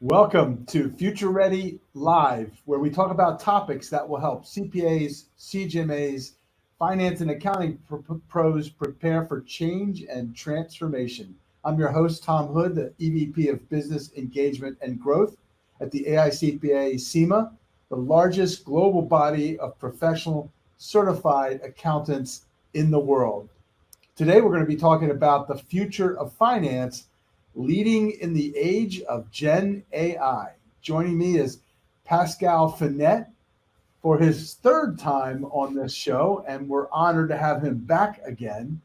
Welcome to Future Ready Live, where we talk about topics that will help CPAs, CGMAs, finance and accounting pros prepare for change and transformation. I'm your host, Tom Hood, the EVP of Business Engagement and Growth at the AICPA CIMA, the largest global body of professional certified accountants in the world. Today, we're going to be talking about the future of finance leading in the age of Gen AI. Joining me is Pascal Finette for his third time on this show, and we're honored to have him back again.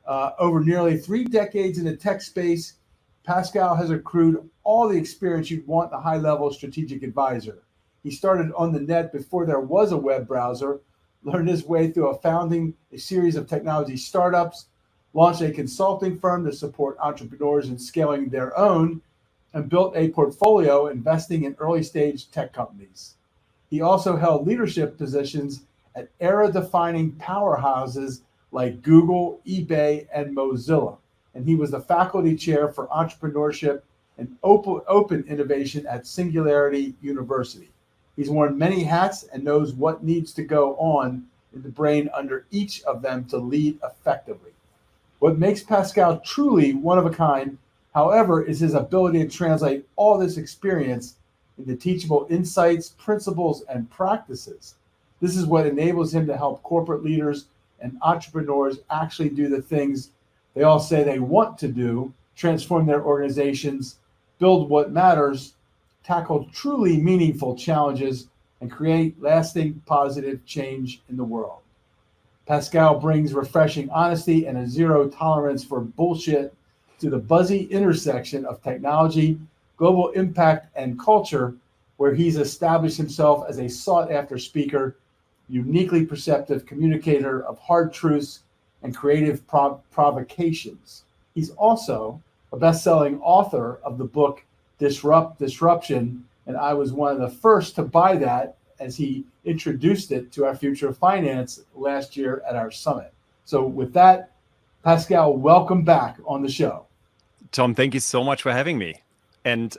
Over nearly 3 decades in the tech space, Pascal has accrued all the experience you'd want in a high-level strategic advisor. He started on the net before there was a web browser, learned his way through founding a series of technology startups, launched a consulting firm to support entrepreneurs in scaling their own, and built a portfolio investing in early-stage tech companies. He also held leadership positions at era-defining powerhouses like Google, eBay, and Mozilla. And he was the faculty chair for entrepreneurship and open innovation at Singularity University. He's worn many hats and knows what needs to go on in the brain under each of them to lead effectively. What makes Pascal truly one of a kind, however, is his ability to translate all this experience into teachable insights, principles, and practices. This is what enables him to help corporate leaders and entrepreneurs actually do the things they all say they want to do, transform their organizations, build what matters, tackle truly meaningful challenges, and create lasting positive change in the world. Pascal brings refreshing honesty and a zero tolerance for bullshit to the buzzy intersection of technology, global impact, and culture, where he's established himself as a sought-after speaker, uniquely perceptive communicator of hard truths and creative provocations. He's also a best-selling author of the book Disrupt Disruption, and I was one of the first to buy that as he introduced it to our Future of Finance last year at our summit. So with that, Pascal, welcome back on the show. Tom, thank you so much for having me. And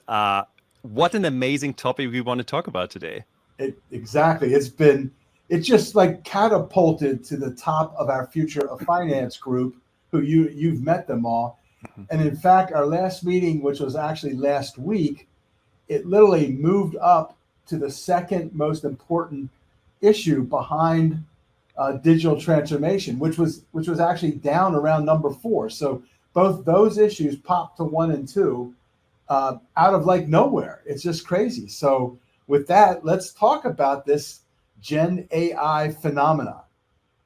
what an amazing topic we want to talk about today. Exactly. It's just like catapulted to the top of our Future of Finance group, who you've met them all. And in fact, our last meeting, which was actually last week, it literally moved up to the second most important issue behind digital transformation, which was actually down around number 4. So both those issues popped to 1 and 2 out of like nowhere. It's just crazy. So with that, let's talk about this Gen AI phenomena.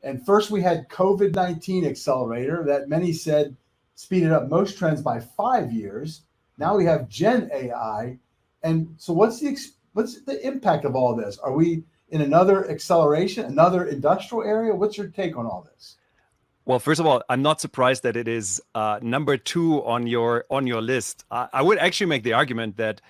And first we had COVID-19 accelerator that many said speeded up most trends by 5 years. Now we have Gen AI. And so what's the impact of all this? Are we in another acceleration, another industrial area? What's your take on all this? Well, first of all, I'm not surprised that it is number 2 on your list. I would actually make the argument that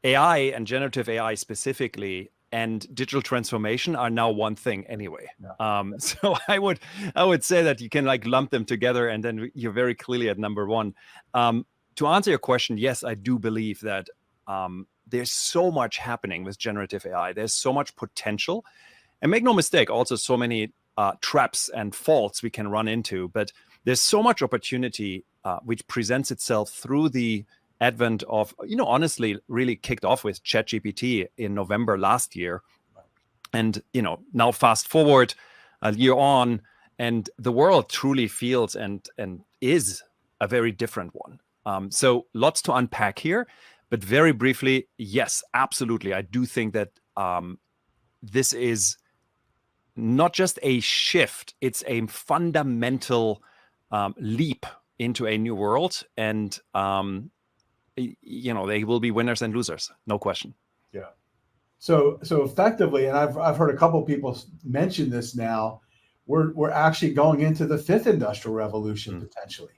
AI and generative AI specifically and digital transformation are now one thing anyway. Yeah. So I would say that you can like lump them together, and then you're very clearly at number 1. To answer your question, yes, I do believe that there's so much happening with generative AI. There's so much potential, and make no mistake, also so many traps and faults we can run into. But there's so much opportunity which presents itself through the advent of, honestly, really kicked off with ChatGPT in November last year. And, now fast forward a year on, and the world truly feels and is a very different one. So lots to unpack here. But very briefly, yes, absolutely. I do think that this is not just a shift, it's a fundamental leap into a new world. And, they will be winners and losers, no question. Yeah. So effectively, and I've heard a couple of people mention this now, we're actually going into the 5th industrial revolution potentially.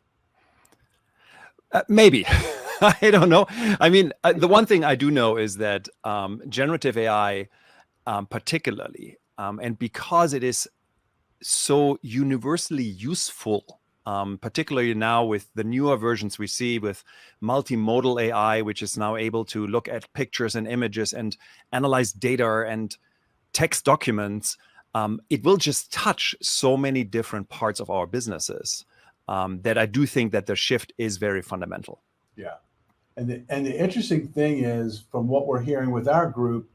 Maybe. I don't know. I mean, the one thing I do know is that generative AI, particularly, and because it is so universally useful particularly now with the newer versions we see with multimodal AI, which is now able to look at pictures and images and analyze data and text documents. It will just touch so many different parts of our businesses that I do think that the shift is very fundamental. Yeah. And the interesting thing is, from what we're hearing with our group,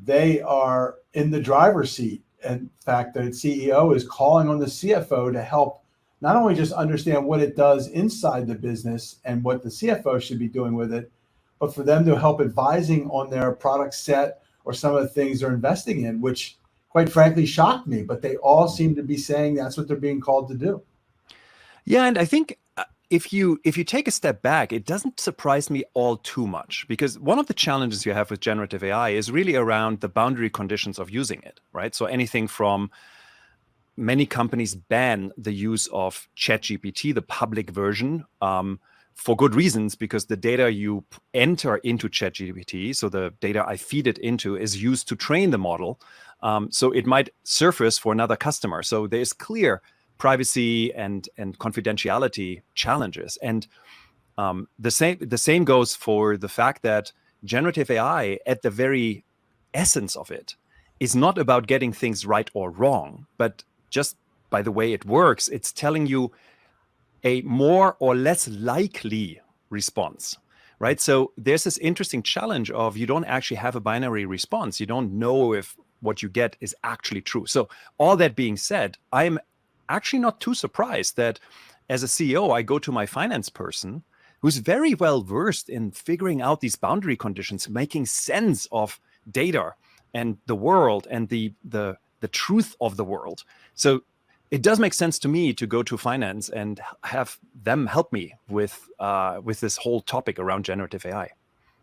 they are in the driver's seat. In fact, the CEO is calling on the CFO to help not only just understand what it does inside the business and what the CFO should be doing with it, but for them to help advising on their product set or some of the things they're investing in, which quite frankly shocked me, but they all seem to be saying that's what they're being called to do. Yeah, and I think if you take a step back, it doesn't surprise me all too much, because one of the challenges you have with generative AI is really around the boundary conditions of using it, right? So anything from many companies ban the use of ChatGPT, the public version, for good reasons, because the data you enter into ChatGPT, so the data I feed it into, is used to train the model. So it might surface for another customer. So there's clear privacy and confidentiality challenges. And the same goes for the fact that generative AI, at the very essence of it, is not about getting things right or wrong, but just by the way it works, it's telling you a more or less likely response, right? So there's this interesting challenge of, you don't actually have a binary response. You don't know if what you get is actually true. So all that being said, I'm actually not too surprised that as a CEO, I go to my finance person who's very well versed in figuring out these boundary conditions, making sense of data and the world and the truth of the world. So it does make sense to me to go to finance and have them help me with this whole topic around generative AI.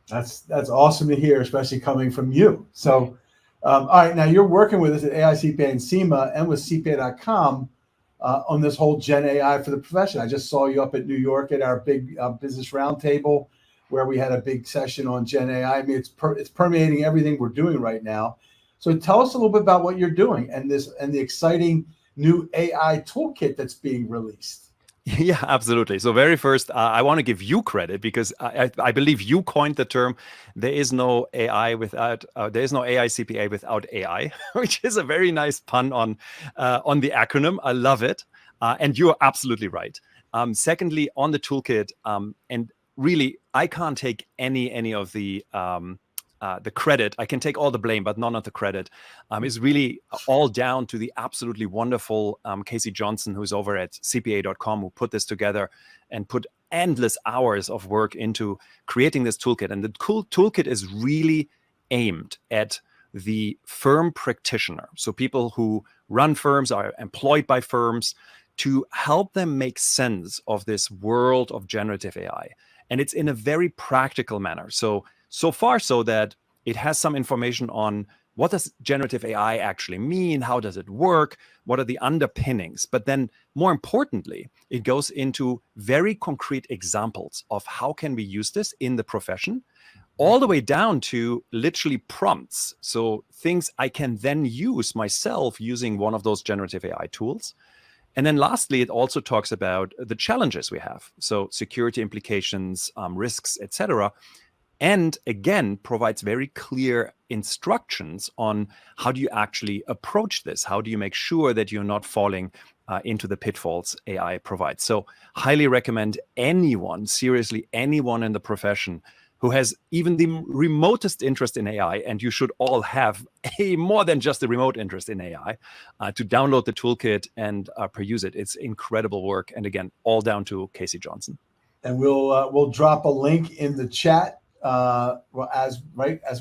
That's awesome to hear, especially coming from you. So, all right, now you're working with us at AICPA and CIMA and with CPA.com on this whole Gen AI for the profession. I just saw you up at New York at our big business roundtable, where we had a big session on Gen AI. I mean, it's permeating everything we're doing right now. So tell us a little bit about what you're doing and the exciting new AI toolkit that's being released. Yeah, absolutely. So very first, I want to give you credit, because I believe you coined the term, there is no AI without, there is no AICPA without AI, which is a very nice pun on the acronym. I love it. And you're absolutely right. Secondly, on the toolkit, and really, I can't take any of the credit. I can take all the blame, but none of the credit. Is really all down to the absolutely wonderful Casey Johnson, who's over at CPA.com, who put this together and put endless hours of work into creating this toolkit. And the cool toolkit is really aimed at the firm practitioner. So people who run firms, are employed by firms, to help them make sense of this world of generative AI. And it's in a very practical manner. So far so that it has some information on what does generative AI actually mean? How does it work? What are the underpinnings? But then more importantly, it goes into very concrete examples of how can we use this in the profession, all the way down to literally prompts. So things I can then use myself using one of those generative AI tools. And then lastly, it also talks about the challenges we have. So security implications, risks, etc. And again, provides very clear instructions on how do you actually approach this? How do you make sure that you're not falling into the pitfalls AI provides? So highly recommend anyone, seriously, anyone in the profession who has even the remotest interest in AI, and you should all have a more than just a remote interest in AI, to download the toolkit and peruse it. It's incredible work. And again, all down to Casey Johnson. And we'll drop a link in the chat as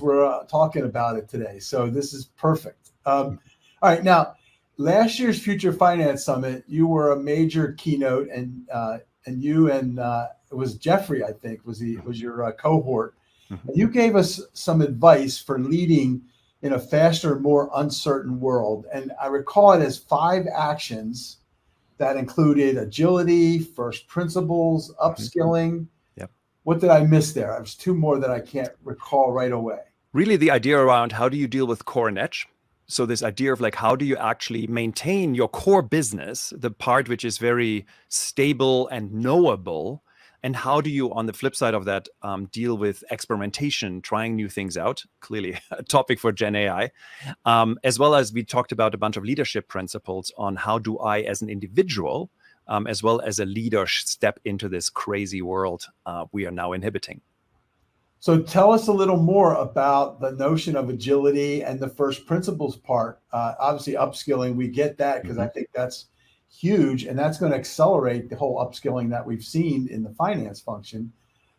we're talking about it today. So this is perfect. All right, now last year's Future Finance Summit, you were a major keynote, and you and it was Jeffrey, I think, was your cohort. Mm-hmm. And you gave us some advice for leading in a faster, more uncertain world. And I recall it as 5 actions that included agility, first principles, upskilling. Yep. What did I miss there? There's 2 more that I can't recall right away. Really the idea around how do you deal with core and edge? so this idea of like, how do you actually maintain your core business, the part which is very stable and knowable, and how do you, on the flip side of that, deal with experimentation, trying new things out? Clearly a topic for Gen AI. As well as we talked about a bunch of leadership principles on how do I, as an individual, as well as a leader, step into this crazy world we are now inhabiting. So tell us a little more about the notion of agility and the first principles part. Obviously, upskilling, we get that because I think that's huge, and that's going to accelerate the whole upskilling that we've seen in the finance function.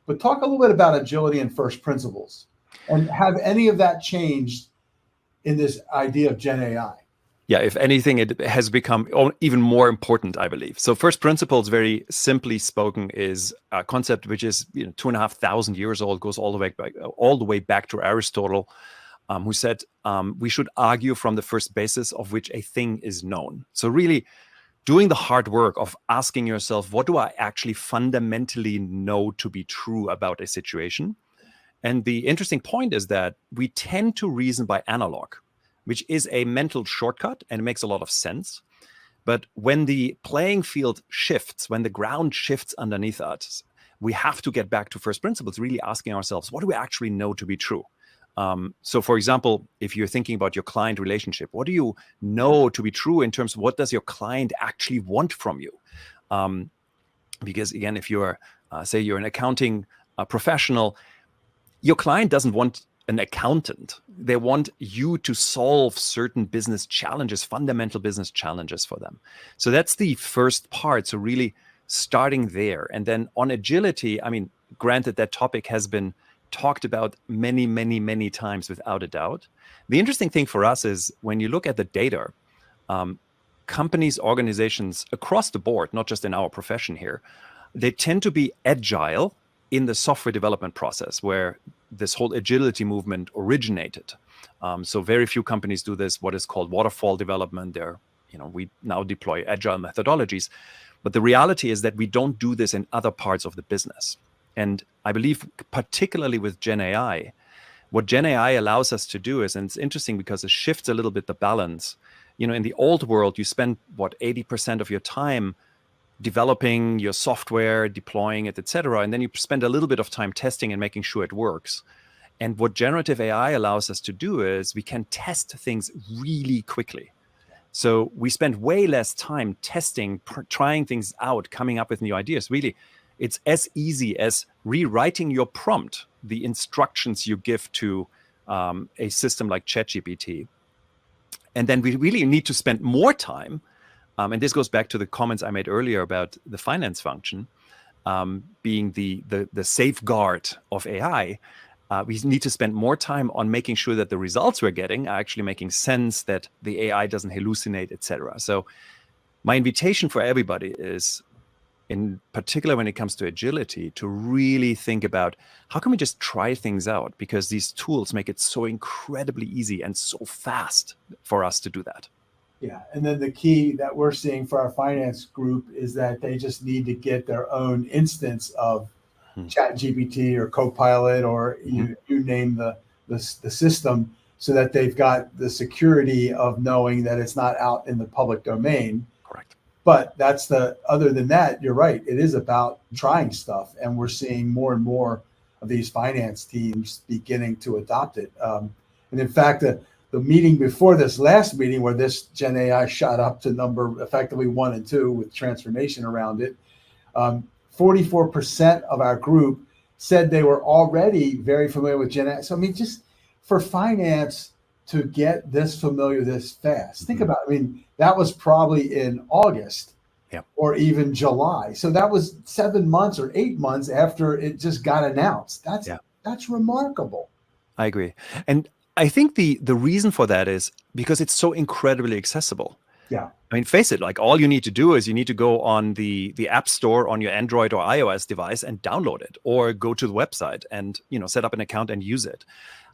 But talk a little bit about agility and first principles, and have any of that changed in this idea of Gen AI? Yeah, if anything, it has become even more important, I believe. So first principles, very simply spoken, is a concept which is 2,500 years old, goes all the way back to Aristotle, who said we should argue from the first basis of which a thing is known. So really doing the hard work of asking yourself, what do I actually fundamentally know to be true about a situation? And the interesting point is that we tend to reason by analog, which is a mental shortcut, and it makes a lot of sense. But when the playing field shifts, when the ground shifts underneath us, we have to get back to first principles, really asking ourselves, what do we actually know to be true? So for example, if you're thinking about your client relationship, what do you know to be true in terms of what does your client actually want from you? Because again, if you're, say you're an accounting professional, your client doesn't want an accountant. They want you to solve certain business challenges, fundamental business challenges for them. So that's the first part. So really starting there. And then on agility, I mean, granted, that topic has been talked about many, many, many times without a doubt. The interesting thing for us is when you look at the data, companies, organizations across the board, not just in our profession here, they tend to be agile in the software development process, where this whole agility movement originated. So very few companies do this, what is called waterfall development. We now deploy agile methodologies, but the reality is that we don't do this in other parts of the business. And I believe particularly with Gen AI, what Gen AI allows us to do is, and it's interesting because it shifts a little bit the balance. In the old world, you spend 80% of your time developing your software, deploying it, etc. And then you spend a little bit of time testing and making sure it works. And what generative AI allows us to do is we can test things really quickly. So we spend way less time testing, trying things out, coming up with new ideas. Really, it's as easy as rewriting your prompt, the instructions you give to a system like ChatGPT. And then we really need to spend more time. And this goes back to the comments I made earlier about the finance function being the safeguard of AI. We need to spend more time on making sure that the results we're getting are actually making sense, that the AI doesn't hallucinate, etc. So my invitation for everybody is, in particular when it comes to agility, to really think about how can we just try things out, because these tools make it so incredibly easy and so fast for us to do that. Yeah, and then the key that we're seeing for our finance group is that they just need to get their own instance of ChatGPT or Copilot, or you name the system, so that they've got the security of knowing that it's not out in the public domain. Correct. But other than that, you're right. It is about trying stuff, and we're seeing more and more of these finance teams beginning to adopt it. And in fact, the meeting before this last meeting, where this Gen AI shot up to number effectively 1 and 2 with transformation around it, 44% of our group said they were already very familiar with Gen AI. So I mean, just for finance to get this familiar this fast, think about it. I mean, that was probably in August or even July. So that was 7 months or 8 months after it just got announced. That's remarkable. I agree. And I think the reason for that is because it's so incredibly accessible. Yeah. I mean, face it, like all you need to do is you need to go on the App Store on your Android or iOS device and download it, or go to the website and, set up an account and use it.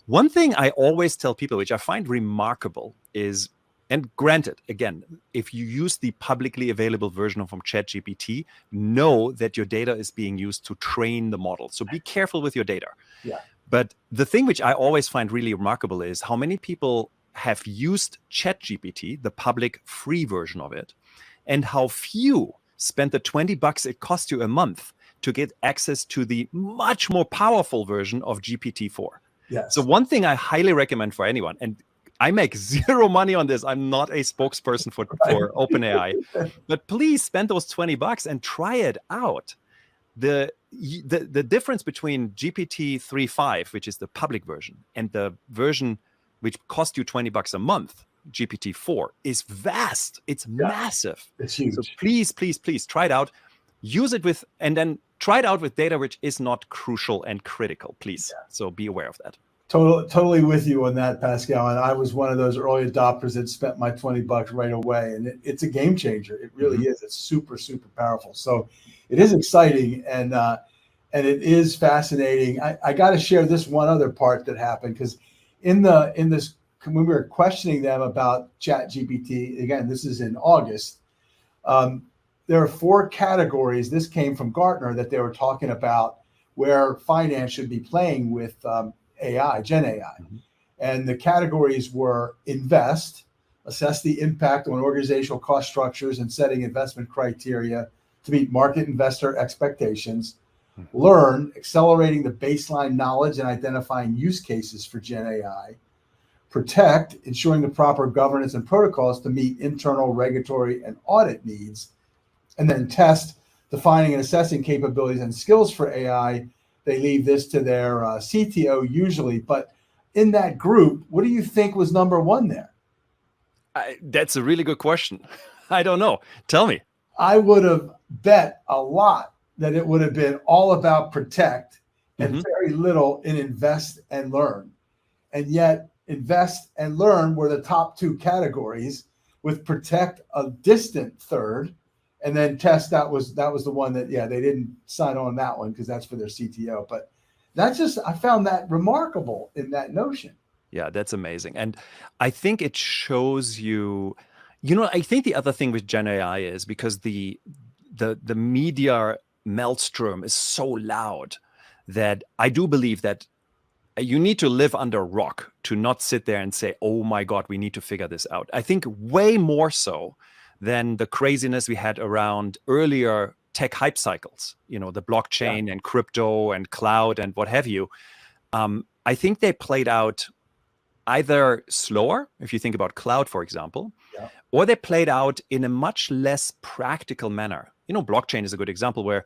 One thing I always tell people, which I find remarkable, is, and granted, again, if you use the publicly available version from ChatGPT, know that your data is being used to train the model. So be careful with your data. Yeah. But the thing which I always find really remarkable is how many people have used ChatGPT, the public free version of it, and how few spent the $20 it cost you a month to get access to the much more powerful version of GPT-4. Yes. So one thing I highly recommend for anyone, and I make zero money on this. I'm not a spokesperson for OpenAI, but please spend those $20 and try it out. The difference between GPT 3.5, which is the public version, and the version which cost you $20 a month, GPT-4, is vast. It's massive. It's huge. So please, please, please try it out. Use it with, and then try it out with data which is not crucial and critical, please. Yeah. So be aware of that. Totally with you on that, Pascal. And I was one of those early adopters that spent my $20 right away. And it's a game changer. It really is. It's super, super powerful. So it is exciting and it is fascinating. I got to share this one other part that happened, because in this when we were questioning them about ChatGPT, again, this is in August. There are 4 categories. This came from Gartner that they were talking about where finance should be playing with AI, Gen AI. And the categories were invest, assess the impact on organizational cost structures and setting investment criteria to meet market investor expectations. Learn, accelerating the baseline knowledge and identifying use cases for Gen AI. Protect, ensuring the proper governance and protocols to meet internal regulatory and audit needs. And then test, defining and assessing capabilities and skills for AI. They leave this to their CTO usually. But in that group, what do you think was number 1 there? That's a really good question. I don't know. Tell me. I would have bet a lot that it would have been all about protect and very little in invest and learn. And yet invest and learn were the top 2 categories, with protect a distant third. And then test, that was the one that, they didn't sign on that one because that's for their CTO. But I found that remarkable in that notion. Yeah, that's amazing. And I think it shows you, I think the other thing with Gen AI is because the media maelstrom is so loud that I do believe that you need to live under a rock to not sit there and say, oh my God, we need to figure this out. I think way more so than the craziness we had around earlier tech hype cycles, the blockchain and crypto and cloud and what have you. I think they played out either slower, if you think about cloud, for example, or they played out in a much less practical manner. Blockchain is a good example where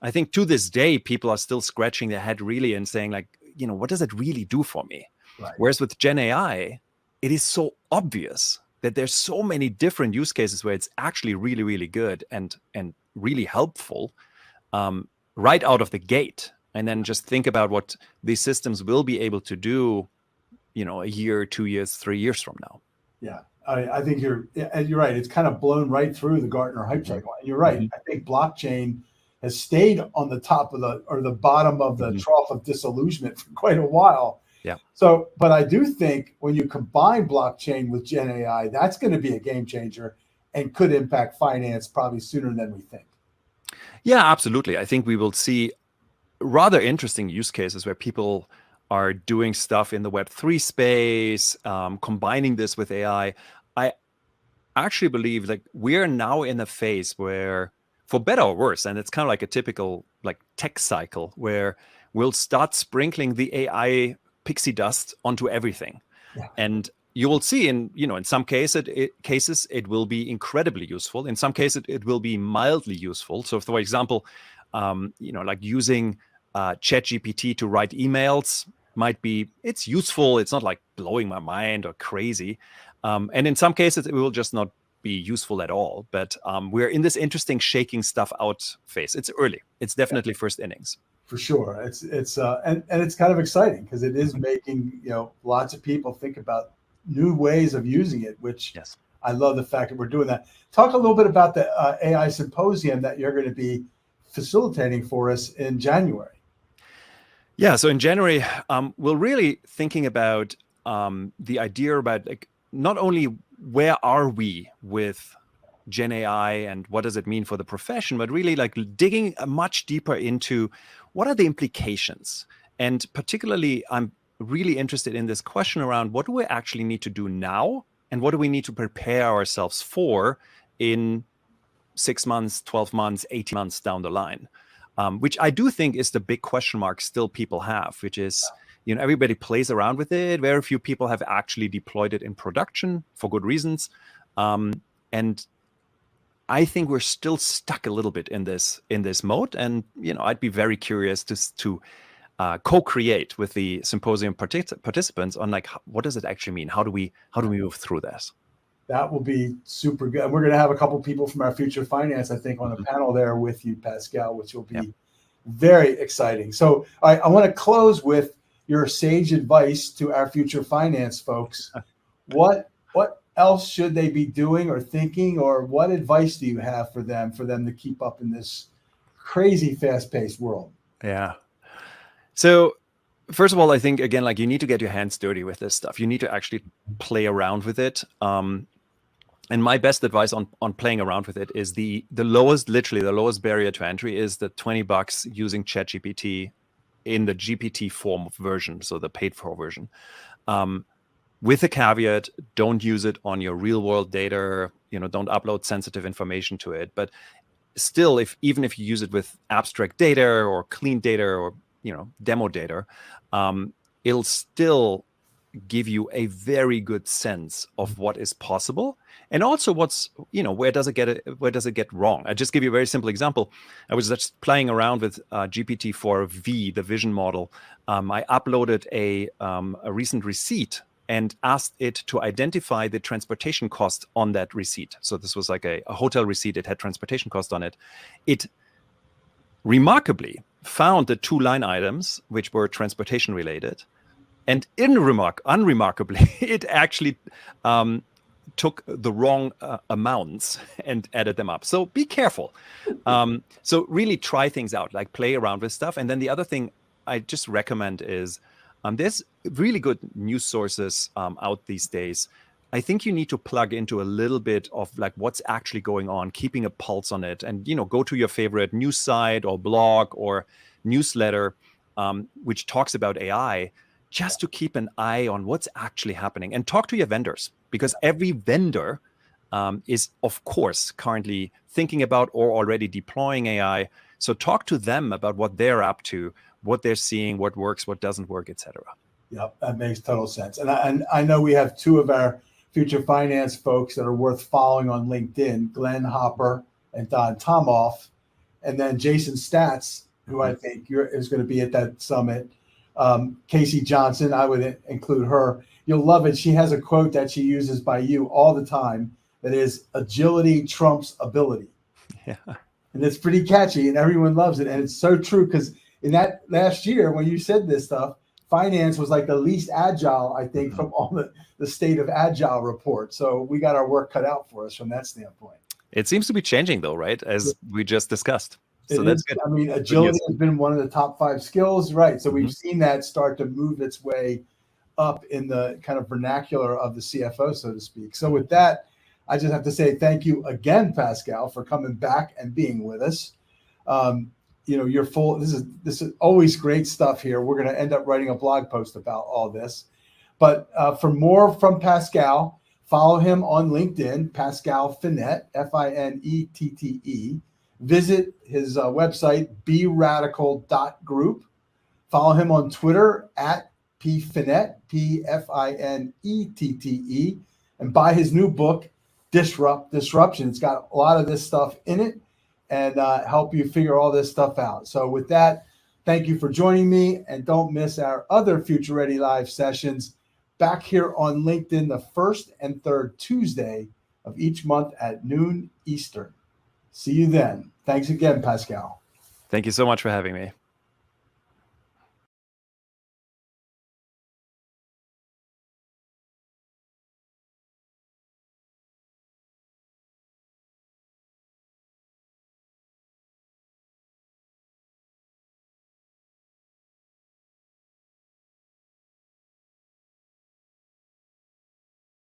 I think to this day, people are still scratching their head really and saying like, what does it really do for me? Right. Whereas with Gen AI, it is so obvious that there's so many different use cases where it's actually really, really good and really helpful right out of the gate. And then just think about what these systems will be able to do, a year, 2 years, 3 years from now. Yeah, I think you're right. It's kind of blown right through the Gartner hype cycle. And you're right. I think blockchain has stayed on the top of the bottom of the trough of disillusionment for quite a while. Yeah. So, but I do think when you combine blockchain with Gen AI, that's going to be a game changer and could impact finance probably sooner than we think. Yeah, absolutely. I think we will see rather interesting use cases where people are doing stuff in the Web3 space, combining this with AI. I actually believe like we're now in a phase where, for better or worse, and it's kind of like a typical like tech cycle where we'll start sprinkling the AI pixie dust onto everything. Yeah. And you will see in some cases it will be incredibly useful. In some cases it will be mildly useful. So for example, like using ChatGPT to write emails it's useful. It's not like blowing my mind or crazy. And in some cases it will just not be useful at all. But we're in this interesting shaking stuff out phase. It's early. It's definitely first innings. For sure. It's and it's kind of exciting because it is making, lots of people think about new ways of using it, which I love the fact that we're doing that. Talk a little bit about the AI symposium that you're going to be facilitating for us in January. Yeah. So in January, we're really thinking about the idea about like not only where are we with Gen AI and what does it mean for the profession, but really like digging much deeper into what are the implications. And particularly, I'm really interested in this question around what do we actually need to do now, and what do we need to prepare ourselves for in 6 months, 12 months, 18 months down the line, which I do think is the big question mark still people have, which is, everybody plays around with it. Very few people have actually deployed it in production for good reasons. And I think we're still stuck a little bit in this mode. And, I'd be very curious to co-create with the symposium participants on like, what does it actually mean? How do we move through this? That will be super good. And we're going to have a couple people from our Future Finance, I think, on the panel there with you, Pascal, which will be very exciting. So I want to close with your sage advice to our Future Finance folks. What else should they be doing or thinking, or what advice do you have for them to keep up in this crazy fast-paced world? Yeah. So first of all, I think, again, like you need to get your hands dirty with this stuff. You need to actually play around with it. And my best advice on playing around with it is the lowest barrier to entry is the $20 using ChatGPT in the GPT form version, so the paid for version. With a caveat, don't use it on your real world data, don't upload sensitive information to it. But still, even if you use it with abstract data or clean data or demo data, it'll still give you a very good sense of what is possible, and also what's where does it get wrong. I just give you a very simple example. I was just playing around with GPT-4V, the vision model. I uploaded a recent receipt and asked it to identify the transportation cost on that receipt. So this was like a hotel receipt. It had transportation cost on it. It remarkably found the 2 line items which were transportation related, and unremarkably, it actually took the wrong amounts and added them up. So be careful. So really try things out, like play around with stuff. And then the other thing I just recommend is there's really good news sources out these days. I think you need to plug into a little bit of like what's actually going on, keeping a pulse on it, and go to your favorite news site or blog or newsletter which talks about AI, just to keep an eye on what's actually happening, and talk to your vendors, because every vendor is of course currently thinking about or already deploying AI. So talk to them about what they're up to, what they're seeing, what works, what doesn't work, etc. Yep, that makes total sense. And I know we have 2 of our Future Finance folks that are worth following on LinkedIn, Glenn Hopper and Don Tomoff, and then Jason Statz, who I think is going to be at that summit. Casey Johnson, I would include her. You'll love it. She has a quote that she uses by you all the time that is, agility trumps ability. Yeah. And it's pretty catchy and everyone loves it. And it's so true, because in that last year when you said this stuff, finance was like the least agile, I think, from all the state of agile report. So we got our work cut out for us from that standpoint. It seems to be changing though, right? As we just discussed. So that's good. I mean, agility has been one of the top 5 skills, right? So we've seen that start to move its way up in the kind of vernacular of the CFO, so to speak. So with that, I just have to say thank you again, Pascal, for coming back and being with us. You're full. This is always great stuff here. We're going to end up writing a blog post about all this. But for more from Pascal, follow him on LinkedIn, Pascal Finette, Finette. Visit his website, beradical.group. Follow him on Twitter at pfinette, Finette, and buy his new book, Disruption. It's got a lot of this stuff in it and help you figure all this stuff out. So with that, thank you for joining me, and don't miss our other Future Ready Live sessions back here on LinkedIn the 1st and 3rd Tuesday of each month at noon Eastern. See you then. Thanks again, Pascal. Thank you so much for having me.